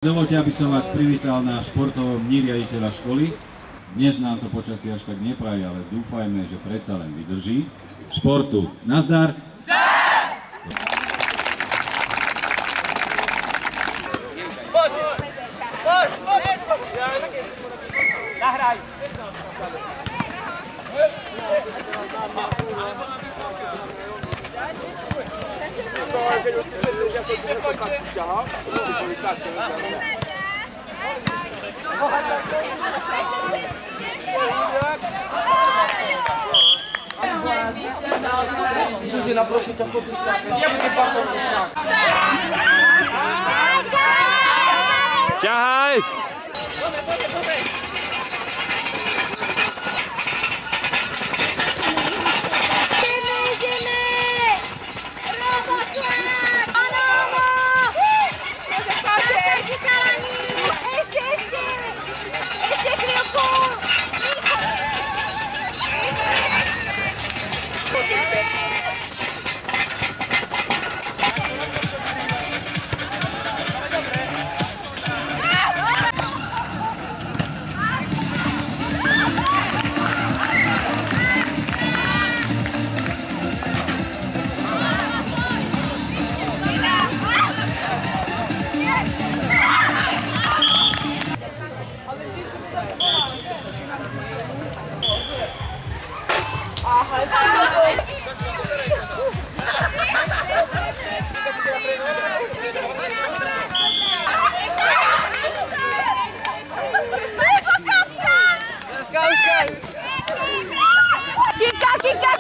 Dovoľte, aby som vás privítal na športovom dni riaditeľa školy. Dnes nám to počasie až tak nepraje, ale dúfajme, že predsa len vydrží. Športu. Nazdar! Nahraj! Keď už chcete, že ja som tu tak ťahal, to boli takto. Zuzina, prosím ťa, poď štápať. Ťahaj!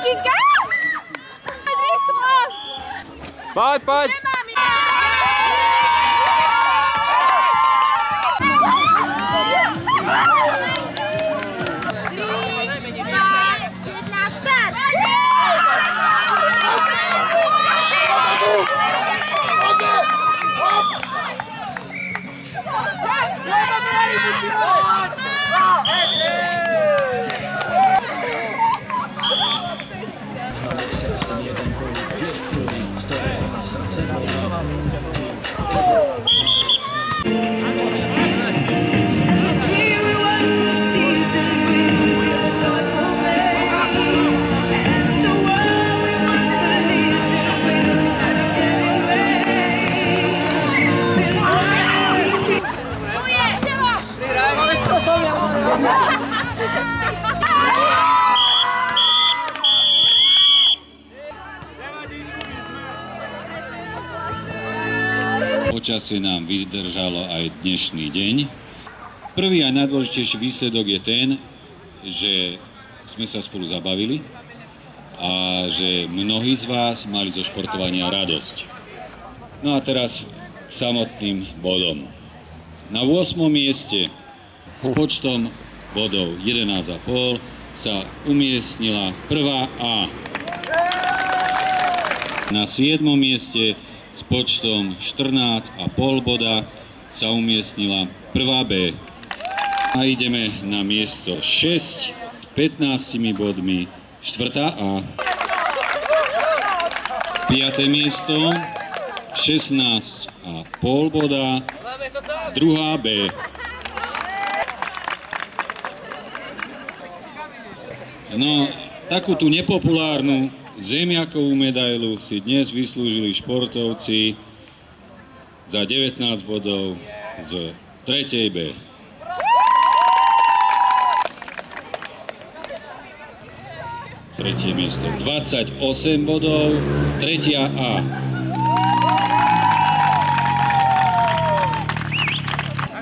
Kika! Poď, poď! Počasie nám vydržalo aj dnešný deň. Prvý a najdôležitejší výsledok je ten, že sme sa spolu zabavili a že mnohí z vás mali zo športovania radosť. No a teraz k samotným bodom. Na 8. mieste s počtom bodov 11,5 sa umiestnila prvá A. Na 7. mieste s počtom 14,5 boda sa umiestnila prvá B. A ideme na miesto 6 s 15 bodmi štvrtá A. 5. miesto 16,5 boda druhá B. No, takú tú nepopulárnu zemiakovú medailu si dnes vyslúžili športovci za 19 bodov z 3. B. Tretie miesto 28 bodov, 3. A.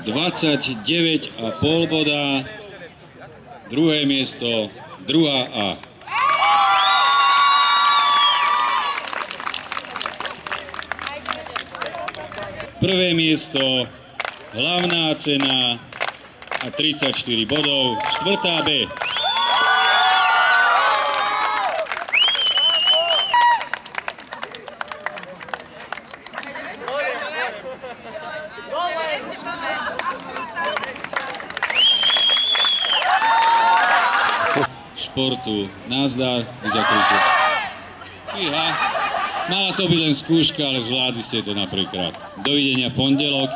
$29,5 boda, druhé miesto, druhá A. Prvé miesto, hlavná cena a 34 bodov, štvrtá B. Športu nazdar, zakričte. Fíha. Mala to byť len skúška, ale zvládli ste to napríklad. Dovidenia v pondelok.